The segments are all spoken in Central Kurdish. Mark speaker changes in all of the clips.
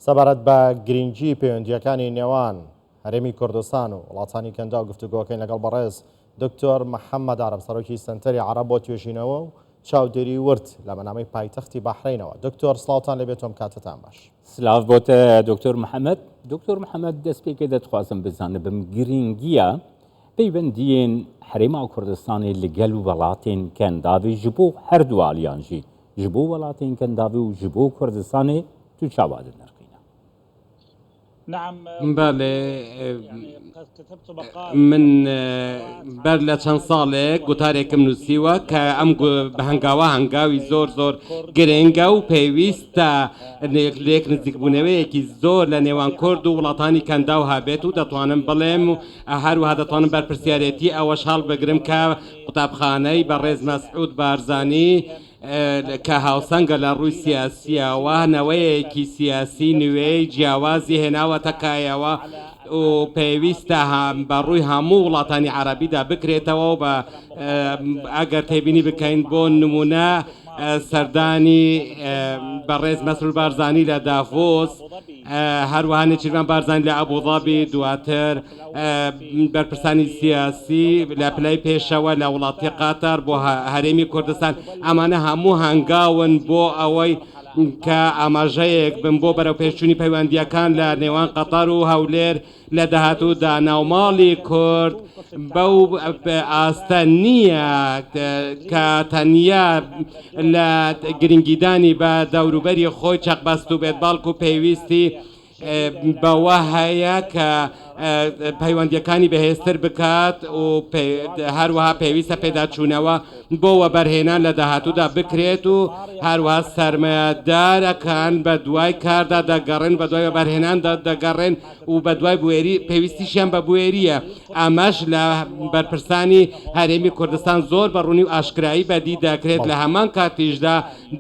Speaker 1: سەبارەت بە گرنگی پەیوەندیەکانی نێوان هەرێمی کوردستان و وڵاتانی کەندا و گفتوگۆکەین لەگەڵ بەڕێز دکتۆر محەممەد عەرەب سەرۆکی سنتەری عەرەب بۆ توێژینەوە و چاودێری ورد لە بەنامەی پایتەختی بەحرینەوە. دکتۆر سڵاوتان لەبێتۆم کاتتان باش.
Speaker 2: سلااو بۆتە دکتۆر محەممەد. دکتۆر محەممەد دەست پێکە دەتخوازم بزانە بم گرنگیە پەیوەندیên هەرێما کوردستانی لەگەل وڵاتên کەنداوی ji bo herdûaliyan jî ji bo welatên kendavî û ji bo Kurdistanê tu çawa dinirxîne.
Speaker 3: بله من بەر لە چەند ساڵێک گوتارێکم نووسیوە کە ئەم هەنگاوە هەنگاوی زۆر گرنگە و پێویستە لێک نزیکبوونەوەیەکی زۆر لە نێوان کورد و وڵاتانی کەندا و هابێت و دەتوانم بڵێم و هەروەها دەتوانم بەرپرسیارەتی ئەوەش هەڵ بگرم کە قوتابخانەی بەڕێز مەسعود بارزانی کە هاوسەنگە لە ڕووی سیاسیەوە نەوەیەکی سیاسی نوێی جیاوازی هێناوەتە کایەوە و پێویستە بەڕووی هەموو وڵاتانی عەرەبیدا بکرێتەوە و بە ئەگەر تێبینی بکەین بۆ نمونە سەردانی بەڕێز مەسعود بارزانی لە دافۆس، هەروەها نێچیروان بارزانی لە ئەبوظەبی، دواتر بەرپرسانی سیاسی لە پلەی پێشەوە لە وڵاتی قاتار بۆ هەرێمی کوردستان، ئەمانە هەموو هەنگاون بۆ ئەوەی کە ئاماژەیەک بن بۆ بەرەو پێشچوونی پەیوەندیەکان لە نێوان قەتەر و هەولێر لە داهاتوودا ناوماڵی کورد بەو ئاستە نییە کە تەنیا لە گرنگیدانی بە دەوروبەری خۆی چەقبەست و بێت، بەڵکو پێویستی بەوە هەیە کە پەیوەندیەکانی بەهێزتر بکات و هەروەها پێویستە پێداچوونەوە بۆوە بەرهێنان لە داهاتوودا بکرێت و هەروەها سەرمایەدارەکان بە دوای کاردا دەگەڕێن، بە دوای بەرهێنان دەگەڕێن و بە دوای بوێری پێویستیشیان بە بوێریە. ئەمەش لە بەرپرسانی هەرێمی کوردستان زۆر بەڕوونی و ئاشکرایی بەدی دەکرێت، لە هەمان کاتیشدا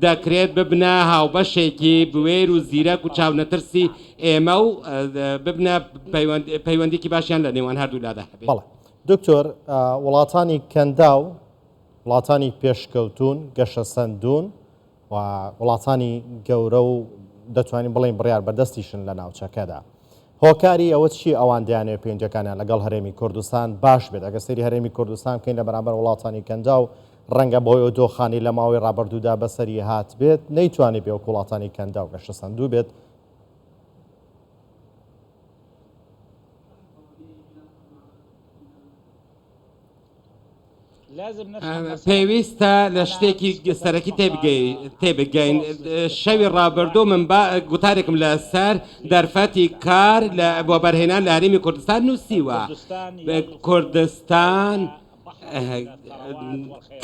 Speaker 3: دەکرێت ببنە هاوبەشێکی بوێر و زیرەک و چاونەترسی ئێمە و ببنە پەیوەندێکی باشیان لە نێوان هەردوولادا هەبێت.
Speaker 1: بەڵێ دکتۆر، وڵاتانی کەندا و وڵاتانی پێشکەوتون گەشە سەندون و وڵاتانی گەورە و دەتوانین بڵین بڕیار بەدەستیشن لە ناوچەکەدا، هۆکاری ئەوە چی ئەوان دەیانێت پەیوەندیەکانیان لەگەڵ هەرێمی کوردستان باش بێت؟ ئەگەر سەیری هەرێمی کوردستان بکەین لە بەرامبەر وڵاتانی کەندا و ڕەنگە بۆی دۆخانی لە ماوەی ڕابردوودا بەسەری هات بێت، نەیتوانێت بێ وەکو وڵاتانی کەندا و گەشە سەندوو بێت.
Speaker 3: پێویستە لە شتێکی سەرەکی تێبگەین. شەوی ڕابردوو من گوتارێکم لەسەر دەرفەتی کار بۆ بەرهێنان لە هەرێمی کوردستان نووسیوە. کوردستان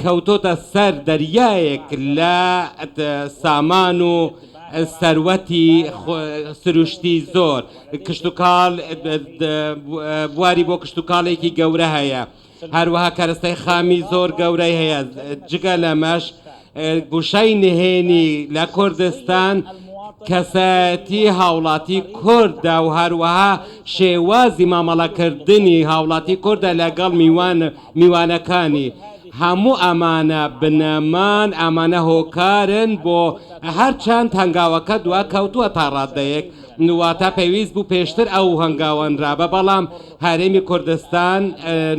Speaker 3: کەوتۆتە سەر دەریایەک لە سامان و سەروەتی سروشتی زۆر، کشتتوکاڵ بواری بۆ کشتتوکاڵێکی گەورە هەیە، هەروەها کارستای خامی زۆر گەورەی هەیە. جگە لەمەش گوشەی نهێنی لە کوردستان کەسایەتی هاوڵاتی کوردە و هەروەها شێوازی مامەڵەکردنی هاوڵاتی کوردە لەگەڵ میوانەکانی. هەموو ئەمانە بنەمان، ئەمانە هۆکارن بۆ هەرچەند هەنگاوەکە دوا کەوتووە تا ڕادەیەک، واتە پێویست بوو پێشتر ئەو هەنگاوەنرابە، بەڵام هەرێمی کوردستان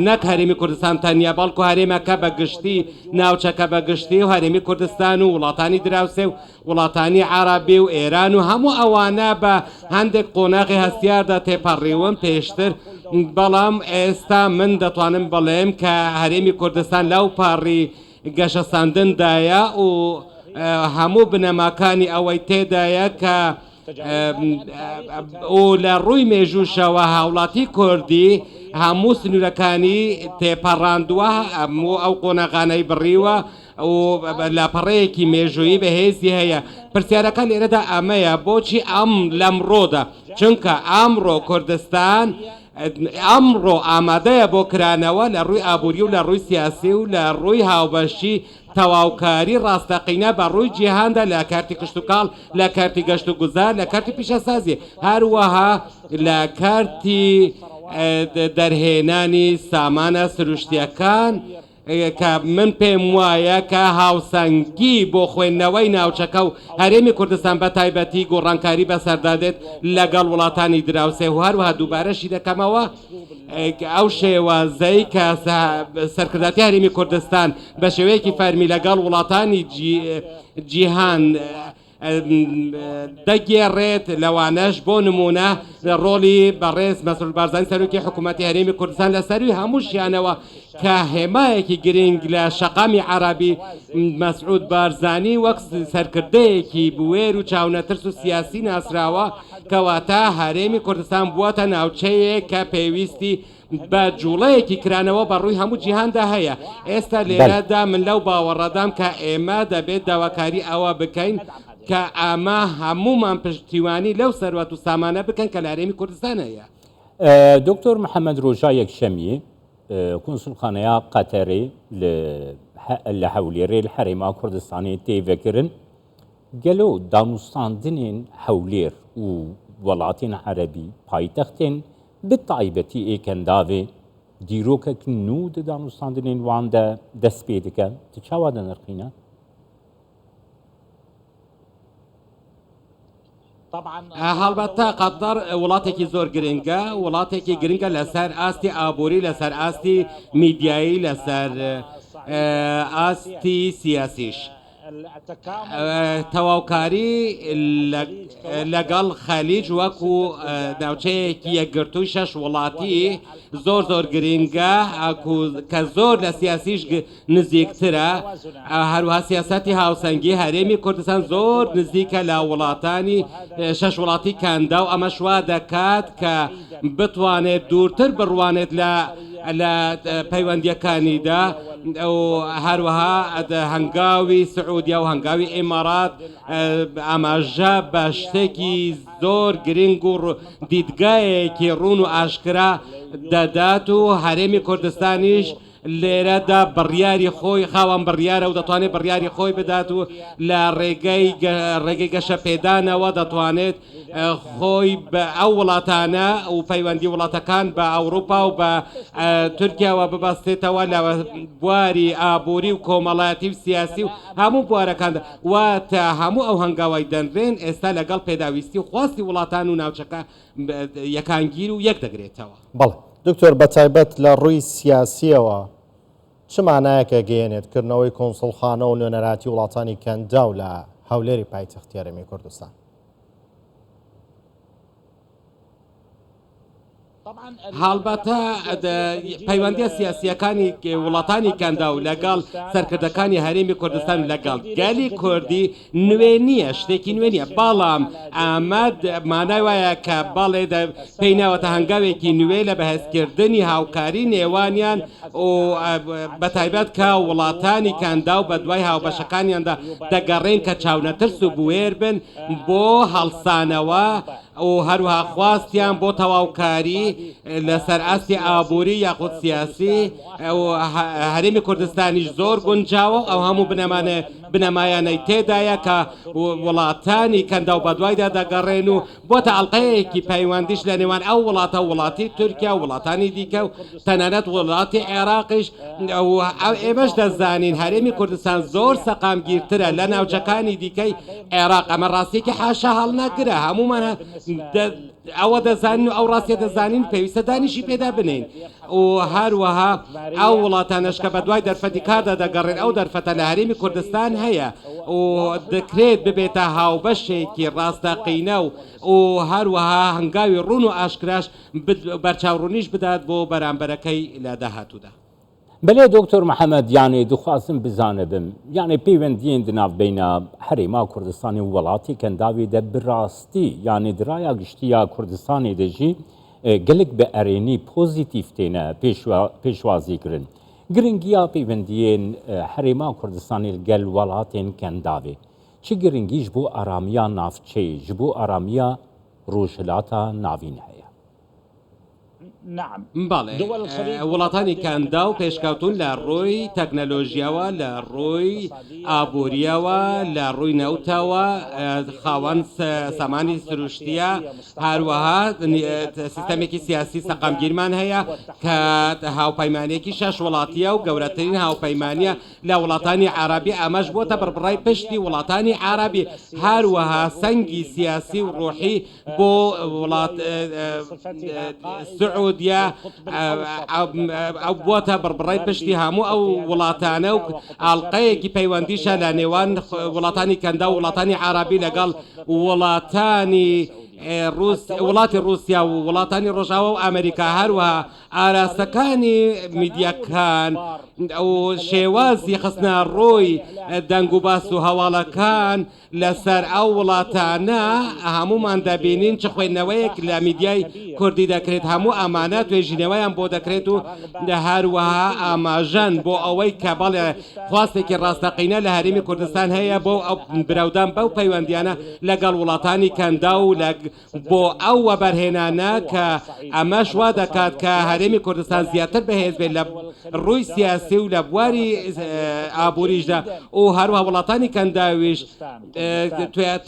Speaker 3: نەک هەرێمی کوردستان تەنیا بەڵکو هەرێمەکە بەگشتی ناوچەکە بەگشتی و هەرێمی کوردستان و وڵاتانی دراوسێ و وڵاتانی عەرەبی و ئێران و هەموو ئەوانە بە هەندێک قۆناغی هەستیاردا تێپەڕیون پێشتر، بەڵام ئێستا من دەتوانم بڵێم کە هەرێمی کوردستان لەو پاڕی گەشە ساندندایە و هەموو بنەماکانی ئەوەی تێدایە کە و لە ڕووی مێژووشەوە هاوڵاتی کوردی هەموو سنوورەکانی تێپەڕاندووە، هەموو ئەو قۆناغانەی بڕیوە و لاپەڕەیەکی مێژوویی بەهێزی هەیە. پرسیارەکان لێرەدا ئەمەیە بۆچی لەمڕۆدا، چونکە ئەمڕۆ کوردستان ئەمڕۆ ئامادەیە بۆ کرانەوە لە ڕووی ئابووری و لە ڕووی سیاسی و لە ڕووی هاوبەشی تەواوکاری ڕاستەقینە بە ڕووی جیهاندا لە کارتی کشتتوکاڵ، لە کارتی گەشت و گوزار، لە کارتی پیشەسازی، هەروەها لە کارتی دەرهێنانی سامانە سروشتیەکان کە من پێم وایە کە هاوسەنگی بۆ خوێندنەوەی ناوچەکە و هەرێمی کوردستان بە تایبەتی گۆڕانکاری بەسەردادێت لەگەڵ وڵاتانی دراوسێ و هەروەها دووبارەشی دەکەمەوە ئەو شێوازەی کە سەرکرداتی هەرێمی کوردستان بە شێوەیەکی فەرمی لەگەڵ وڵاتانی جیهان دەگێڕێت لەوانەش بۆ نمونە ڕۆلی بەڕێز مەسعود بارزانی سەرۆکی حکوومەتی هەرێمی کوردستان لە سەروی هەموو شیانەوە کە هێمایەکی گرنگ لە شەقامی عەرابی مەسعود بارزانی وەک سەرکردەیەکی بوێر و چاونەترس و سیاسی ناسراوە کەواتە هەرێمی کوردستان بووەتە ناوچەیەک کە پێویستی بە جوڵەیەکی کرانەوە بە ڕووی هەموو جیهاندا هەیە ئێستا لێرەدا من لەو باوەڕەدام کە ئێمە دەبێت داواکاری ئەوە بکەین کە ئەمە هەمومان پشتیوانی لەو سەروەت و سامانە بکەن کە لە هەرێمی کوردستان هەیە.
Speaker 2: دکتۆر محەممەد ڕۆژا یەکشەمی کونسولخانەیە قەتەری لە هەولێرێ لە هەرێما کوردستانی تێڤەکردن گەلۆ دانوستاندنên هەولێر و وڵاتین عەرەبی پایتەختên bi taybetî êkendavê dîrokek nû di danûstandinên wan de dest pê dike tu çawa de nirxîne
Speaker 3: هەڵبەتە قەتەر وڵاتێکی زۆر گرنگە وڵاتێکی گرنگە لەسەر ئاستی ئابووری لەسەر ئاستی میدیایی لەسەر ئاستی سیاسیش تەواوکاری لەگەڵ خەلیج وەکو ناوچەیەکی یەکگرتووی شەش وڵاتی زۆر زۆر گرنگە کە زۆر لە سیاسیش نزیکترە هەروها سیاسەتی هاوسەنگی هەرێمی کوردستان زۆر نزیکە لە وڵاتانی شەش وڵاتی کەندا و ئەمە شوا دەکات کە بتوانێت دوورتر بڕوانێت لە پەیوەندیەکانیدا و هەروەها هەنگاوی سعودیا و هەنگاوی ئێمارات ئاماژە بە شتێکی زۆر گرنگ و دیدگایەکی ڕوون و ئاشکرا دەدات و هەرێمی کوردستانیش لێرەدا بڕیاری خۆی خاوەن بڕیارە و دەتوانێت بڕیاری خۆی بدات و لە ڕێگەی گەشە پێدانەوە دەتوانێت خۆی بە ئەو وڵاتانە و پەیوەندی وڵاتەکان بە ئەوروپا و بە تورکیاوە ببەستێتەوە لە بواری ئابووری و کۆمەڵایەتی و سیاسی و هەموو بوارەکاندا واتە هەموو ئەو هەنگاوای دەنرێن ئێستا لەگەڵ پێداویستی و خواستی وڵاتان و ناوچەکە یەکانگیر و یەک دەگرێتەوە.
Speaker 1: بەڵێ دکتۆر بەتایبەت لە ڕووی سیاسیەوە چ مانایەکە گەیەنێتکردنەوەی کۆنسڵخانە و نوێنەراتی وڵاتانی کەندا و لە هەولێری پایتەختی هەرێمی کوردستان؟
Speaker 3: هەڵبەتە پەیوەندیە سیاسیەکانی وڵاتانی کەندا و لەگەڵ سەرکردەکانی هەرێمی کوردستان و لەگەڵ گەلی کوردی نوێ نییە شتێکی نوێ نییە بەڵام ئەمە مانای وایە کە بەڵێ پێی ناوەتە هەنگاوێکی نوێ لە بەهێزکردنی هاوکاری نێوانیان و بەتایبەت کە وڵاتانی کەندا و بە دوای هاوبەشەکانیاندا دەگەڕێن کە چاونەترس و بوێر بن بۆ هەڵسانەوە و هەروها خواستیان بۆ تەواوکاری لەسەر ئاستی ئابووری یاخود سیاسی هەرێمی کوردستانیش زۆر گونجاوە ئەو هەموو بنەمایانەی تێدایە کە وڵاتانی کەندا و بەدوایدا دەگەڕێن و بۆتە ئەڵقەیەکی پەیوەندیش لە نێوان ئەو وڵاتە وڵاتی تورکیا و وڵاتانی دیکە و تەنانەت وڵاتی عێراقیش ئێمەش دەزانین هەرێمی کوردستان زۆر سەقامگیرترە لە ناوچەکانی دیکەی عێراق ئەمە ڕاستیەکی حاشا هەڵناگرە هەمومان ئەوە دەزانین و ئەو ڕاستیە دەزانین پێویستە دانیشی پێدا بنین و هەروەها ئەو وڵاتانەش کە بە دوای دەرفەتی کاردا دەگەڕێن ئەو دەرفەتە لە هەرێمی کوردستان هەیە و دەکرێت ببێتە هاوبەشێکی ڕاستەقینە و هەروەها هەنگاوی ڕوون و ئاشکراش بەرچاوڕوونیش بدات بۆ بەرامبەرەکەی لە داهاتوودا.
Speaker 2: بەلێ دکتۆر محەممەد یانێ دخوازم بزانە بم یانێ پەیوەندیên di navbeyna herêma Kurdistanê û welatê kendavê de bi rastî yanê diraya giştiya Kurdistanê de jî gelek bi erênî pozîtîv têne pêşwazî kirin. Giringiya pêwendiyên herêma Kurdistanê li gel welatên kendavê çi giringî ji bo aramiya navçeyê ji bo aramiya rojhilata navîn heye?
Speaker 3: بەڵێ وڵاتانی کەندا و پێشکەوتون لە ڕووی تەکنەلۆژیاوە لە ڕووی ئابوووریەوە لە ڕووی نەوتەوە خاوەن سەمانی سروشتیە هەروەها سیستەمێکی سیاسی سەقامگیرمان هەیە کە هاوپەیمانێکی شەش وڵاتیە و گەورەترین هاوپەیمانە لە وڵاتانی عربی ئەمەش بۆتە بڕبڕای پشتی وڵاتانی عربی هەروەها سەنگی سیاسی و ڕۆحی بۆ وڵات سعودیا ئەو بووە بڕبڕای پشتی هەموو ئەو وڵاتانە و ئاڵلقەیەکی پەیوەندیشە لە نێوان وڵاتانی کەندا و وڵاتانی عربی لەگەڵ وڵاتانی وڵاتی رووسیا و وڵاتانی ڕۆژاوە و ئەمریکا هەروەها ئاراستەکانی میدیەکان ئەو شێوازی خستنە ڕۆی دەنگ و باس و هەواڵەکان لەسەر ئەو وڵاتانە هەمومان دەبینین چ خوێندنەوەیەک لە میدیای کوردی دەکرێت هەموو ئەمانە توێژینەوەیان بۆ دەکرێت و هەروەها ئاماژەن بۆ ئەوەی کە بەڵێ خواستێکی ڕاستەقینە لە هەرێمی کوردستان هەیە بۆ ئەو براودان بەو پەیوەندیانە لەگەڵ وڵاتانی کەندا و بۆ ئەو وەبەرهێنانە کە ئەمەش وا دەکات کە هەرێمی کوردستان زیاتر بەهێز بێت لە ڕووی سیاسی و لە بواری ئابووریشدا و هەروە وڵاتانی کەنداویش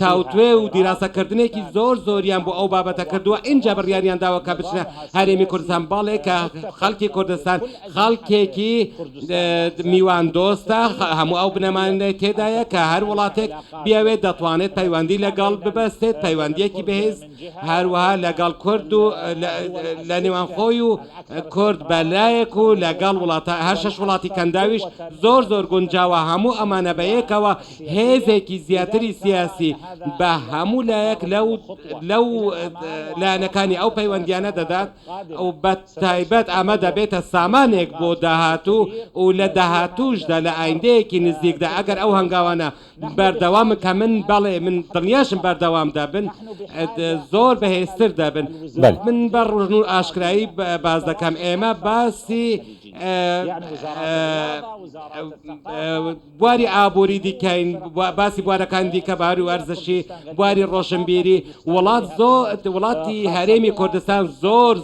Speaker 3: تاوتوێ و دیراسەکردنێکی زۆریان بۆ ئەو بابەتە کردووە اینجا بڕیاریان داوە کە بچنە هەرێمی کوردستان باڵێ کە خەڵکی کوردستان خەڵکێکی میوان دۆستە هەموو ئەو بنەمانە تێدایە کە هەر وڵاتێک بیاوێت دەتوانێت پەیوەندی لەگەڵ ببەستێت پەیوەندیەکی بەهێز هەروەها لەگەڵ کورد و لە نێوان خۆی و کورد بەلایەک و لەگەڵ هەر شەش وڵاتی کەنداویش زۆر گونجاوە هەموو ئەمانە بەیەکەوە هێزێکی زیاتری سیاسی بە هەموو لایەک لەو لایەنەکانی ئەو پەیوەندیانە دەدات و بە تایبەت ئەمە دەبێتە سامانێک بۆ داهاتوو و لە داهاتووشدا لە ئایندەیەکی نزیکدا ئەگەر ئەو هەنگاوانە بەردەوام کە من بەڵێ من دڵنیاشم بەردەوام دەبن زۆر بەهێزتر دەبن من بە ڕژن و ئاشکرایی باز دەکەم ئێمە باسی بواری ئابووری دیکەین باسی بوارەکان دیکە باری و ئەرزشی بواری ڕۆشنبیری وڵاتی هەرێمی کوردستان زۆر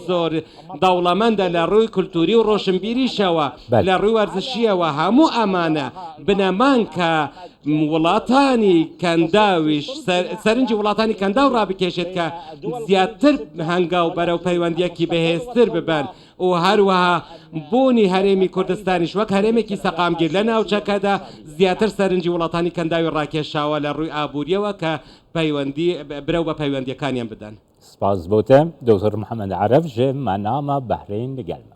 Speaker 3: دەوڵەمەندە لە ڕووی کولتوری و ڕۆشنبیریشەوە لە ڕووی وەرزشیەوە هەموو ئەمانە بنەمان کە وڵاتانی کەنداویش سەرنجی وڵاتانی کەندا و ڕابکێشێت کە زیاتر هەنگاو بەرەو پەیوەندیەکی بەهێزتر ببن و هەروەها بوونی هەرێمی کوردستانیش وەک هەرێمێکی سەقامگیر لە ناوچەکەدا زیاتر سەرنجی وڵاتانی کەنداوی ڕاکێشاوە لە ڕووی ئابووریەوە کە پەیوەندی برەو بە پەیوەندیەکانیان بدەن.
Speaker 2: سپاس بۆتە دکتۆر محەممەد عەرەف ژێ مانامە بەحرین لەگەڵمان.